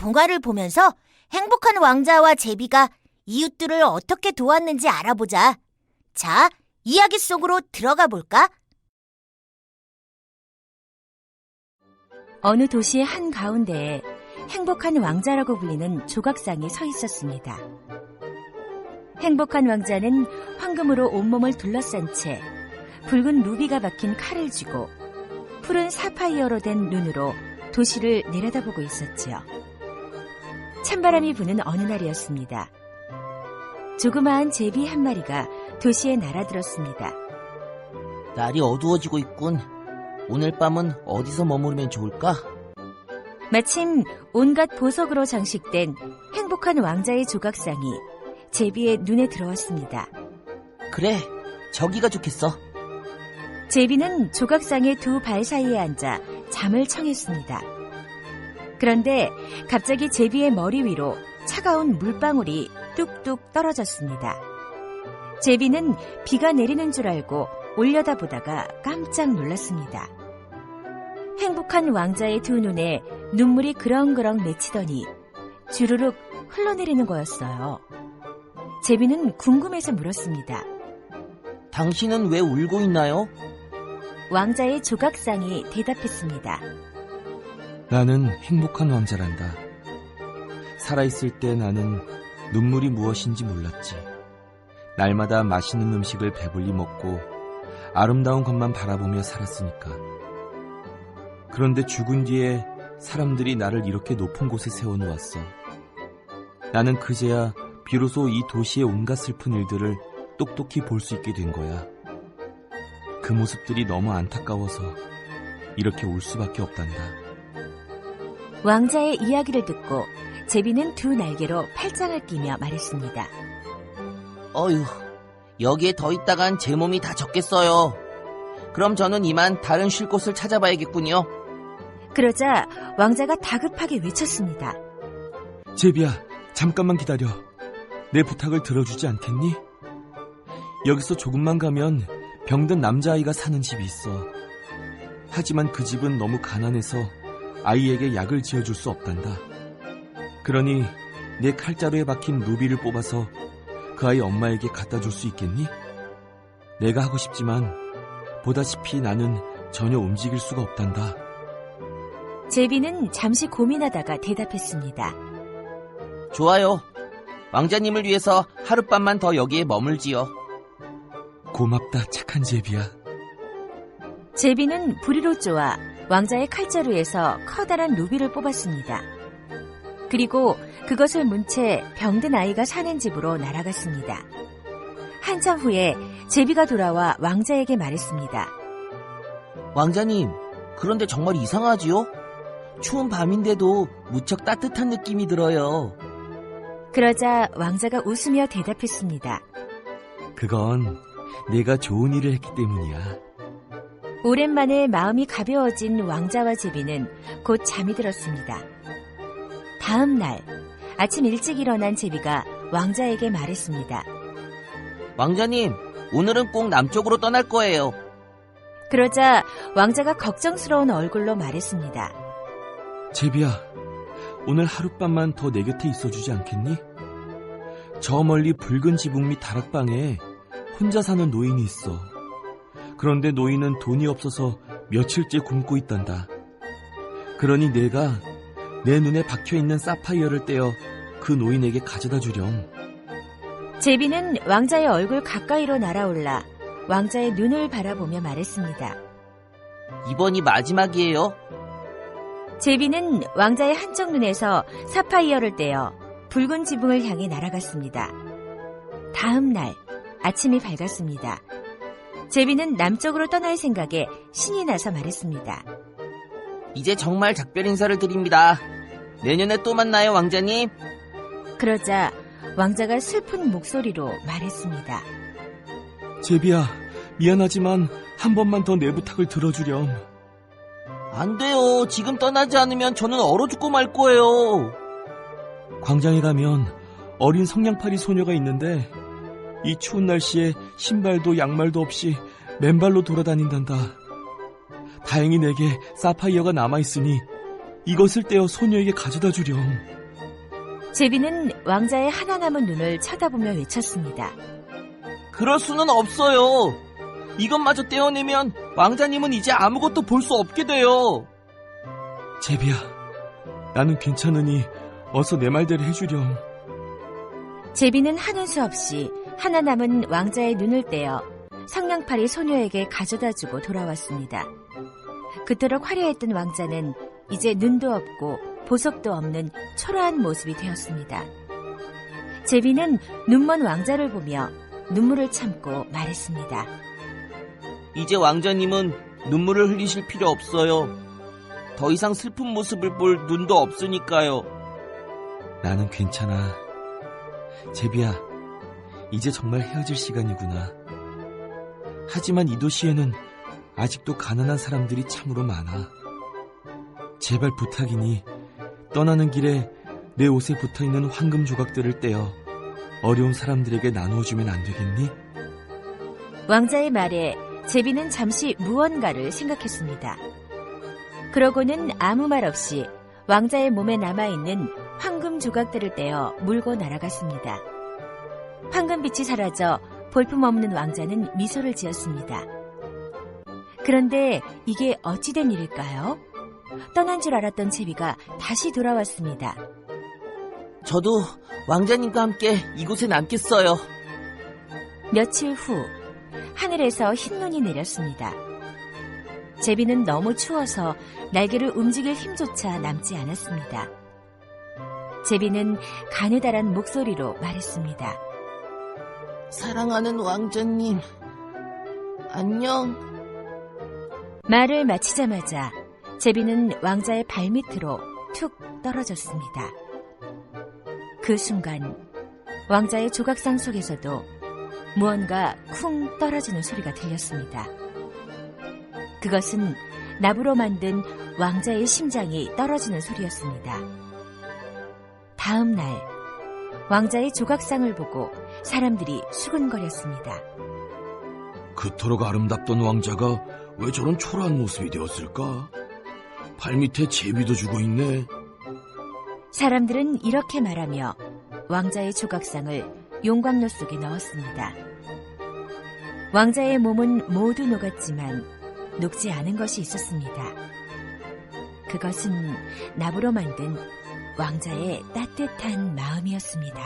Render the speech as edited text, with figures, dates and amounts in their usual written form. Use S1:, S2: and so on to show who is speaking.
S1: 동화를 보면서 행복한 왕자와 제비가 이웃들을 어떻게 도왔는지 알아보자. 자, 이야기 속으로 들어가 볼까?
S2: 어느 도시의 한가운데에 행복한 왕자라고 불리는 조각상이 서 있었습니다. 행복한 왕자는 황금으로 온몸을 둘러싼 채 붉은 루비가 박힌 칼을 쥐고 푸른 사파이어로 된 눈으로 도시를 내려다보고 있었지요. 찬바람이 부는 어느 날이었습니다. 조그마한 제비 한 마리가 도시에 날아들었습니다.
S3: 날이 어두워지고 있군. 오늘 밤은 어디서 머무르면 좋을까?
S2: 마침 온갖 보석으로 장식된 행복한 왕자의 조각상이 제비의 눈에 들어왔습니다.
S3: 그래, 저기가 좋겠어.
S2: 제비는 조각상의 두 발 사이에 앉아 잠을 청했습니다. 그런데 갑자기 제비의 머리 위로 차가운 물방울이 뚝뚝 떨어졌습니다. 제비는 비가 내리는 줄 알고 올려다보다가 깜짝 놀랐습니다. 행복한 왕자의 두 눈에 눈물이 그렁그렁 맺히더니 주르륵 흘러내리는 거였어요. 제비는 궁금해서 물었습니다.
S3: 당신은 왜 울고 있나요?
S2: 왕자의 조각상이 대답했습니다.
S4: 나는 행복한 왕자란다. 살아있을 때 나는 눈물이 무엇인지 몰랐지. 날마다 맛있는 음식을 배불리 먹고 아름다운 것만 바라보며 살았으니까. 그런데 죽은 뒤에 사람들이 나를 이렇게 높은 곳에 세워놓았어. 나는 그제야 비로소 이 도시의 온갖 슬픈 일들을 똑똑히 볼 수 있게 된 거야. 그 모습들이 너무 안타까워서 이렇게 울 수밖에 없단다.
S2: 왕자의 이야기를 듣고 제비는 두 날개로 팔짱을 끼며 말했습니다.
S3: 어휴, 여기에 더 있다간 제 몸이 다 젖겠어요. 그럼 저는 이만 다른 쉴 곳을 찾아봐야겠군요.
S2: 그러자 왕자가 다급하게 외쳤습니다.
S4: 제비야, 잠깐만 기다려. 내 부탁을 들어주지 않겠니? 여기서 조금만 가면 병든 남자아이가 사는 집이 있어. 하지만 그 집은 너무 가난해서 아이에게 약을 지어줄 수 없단다. 그러니 내 칼자루에 박힌 루비를 뽑아서 그 아이 엄마에게 갖다 줄 수 있겠니? 내가 하고 싶지만 보다시피 나는 전혀 움직일 수가 없단다.
S2: 제비는 잠시 고민하다가 대답했습니다.
S3: 좋아요. 왕자님을 위해서 하룻밤만 더 여기에 머물지요.
S4: 고맙다, 착한 제비야.
S2: 제비는 부리로 쪼아 왕자의 칼자루에서 커다란 루비를 뽑았습니다. 그리고 그것을 문 채 병든 아이가 사는 집으로 날아갔습니다. 한참 후에 제비가 돌아와 왕자에게 말했습니다.
S3: 왕자님, 그런데 정말 이상하지요? 추운 밤인데도 무척 따뜻한 느낌이 들어요.
S2: 그러자 왕자가 웃으며 대답했습니다.
S4: 그건 내가 좋은 일을 했기 때문이야.
S2: 오랜만에 마음이 가벼워진 왕자와 제비는 곧 잠이 들었습니다. 다음 날 아침 일찍 일어난 제비가 왕자에게 말했습니다.
S3: 왕자님, 오늘은 꼭 남쪽으로 떠날 거예요.
S2: 그러자 왕자가 걱정스러운 얼굴로 말했습니다.
S4: 제비야, 오늘 하룻밤만 더 내 곁에 있어주지 않겠니? 저 멀리 붉은 지붕 밑 다락방에 혼자 사는 노인이 있어. 그런데 노인은 돈이 없어서 며칠째 굶고 있단다. 그러니 내가 내 눈에 박혀있는 사파이어를 떼어 그 노인에게 가져다 주렴.
S2: 제비는 왕자의 얼굴 가까이로 날아올라 왕자의 눈을 바라보며 말했습니다.
S3: 이번이 마지막이에요.
S2: 제비는 왕자의 한쪽 눈에서 사파이어를 떼어 붉은 지붕을 향해 날아갔습니다. 다음 날 아침이 밝았습니다. 제비는 남쪽으로 떠날 생각에 신이 나서 말했습니다.
S3: 이제 정말 작별 인사를 드립니다. 내년에 또 만나요, 왕자님.
S2: 그러자 왕자가 슬픈 목소리로 말했습니다.
S4: 제비야, 미안하지만 한 번만 더 내 부탁을 들어주렴.
S3: 안 돼요. 지금 떠나지 않으면 저는 얼어 죽고 말 거예요.
S4: 광장에 가면 어린 성냥팔이 소녀가 있는데 이 추운 날씨에 신발도 양말도 없이 맨발로 돌아다닌단다. 다행히 내게 사파이어가 남아있으니 이것을 떼어 소녀에게 가져다 주렴.
S2: 제비는 왕자의 하나 남은 눈을 쳐다보며 외쳤습니다.
S3: 그럴 수는 없어요. 이것마저 떼어내면 왕자님은 이제 아무것도 볼 수 없게 돼요.
S4: 제비야, 나는 괜찮으니 어서 내 말대로 해주렴.
S2: 제비는 하는 수 없이 하나 남은 왕자의 눈을 떼어 성냥팔이 소녀에게 가져다주고 돌아왔습니다. 그토록 화려했던 왕자는 이제 눈도 없고 보석도 없는 초라한 모습이 되었습니다. 제비는 눈먼 왕자를 보며 눈물을 참고 말했습니다.
S3: 이제 왕자님은 눈물을 흘리실 필요 없어요. 더 이상 슬픈 모습을 볼 눈도 없으니까요.
S4: 나는 괜찮아. 제비야, 이제 정말 헤어질 시간이구나. 하지만 이 도시에는 아직도 가난한 사람들이 참으로 많아. 제발 부탁이니 떠나는 길에 내 옷에 붙어있는 황금 조각들을 떼어 어려운 사람들에게 나누어주면 안 되겠니?
S2: 왕자의 말에 제비는 잠시 무언가를 생각했습니다. 그러고는 아무 말 없이 왕자의 몸에 남아있는 황금 조각들을 떼어 물고 날아갔습니다. 황금빛이 사라져 볼품없는 왕자는 미소를 지었습니다. 그런데 이게 어찌된 일일까요? 떠난 줄 알았던 제비가 다시 돌아왔습니다.
S3: 저도 왕자님과 함께 이곳에 남겠어요.
S2: 며칠 후 하늘에서 흰눈이 내렸습니다. 제비는 너무 추워서 날개를 움직일 힘조차 남지 않았습니다. 제비는 가느다란 목소리로 말했습니다.
S3: 사랑하는 왕자님, 안녕.
S2: 말을 마치자마자 제비는 왕자의 발밑으로 툭 떨어졌습니다. 그 순간 왕자의 조각상 속에서도 무언가 쿵 떨어지는 소리가 들렸습니다. 그것은 나무로 만든 왕자의 심장이 떨어지는 소리였습니다. 다음 날 왕자의 조각상을 보고 사람들이 수근거렸습니다.
S5: 그토록 아름답던 왕자가 왜 저런 초라한 모습이 되었을까? 발밑에 제비도 주고 있네.
S2: 사람들은 이렇게 말하며 왕자의 조각상을 용광로 속에 넣었습니다. 왕자의 몸은 모두 녹았지만 녹지 않은 것이 있었습니다. 그것은 나무로 만든 왕자의 따뜻한 마음이었습니다.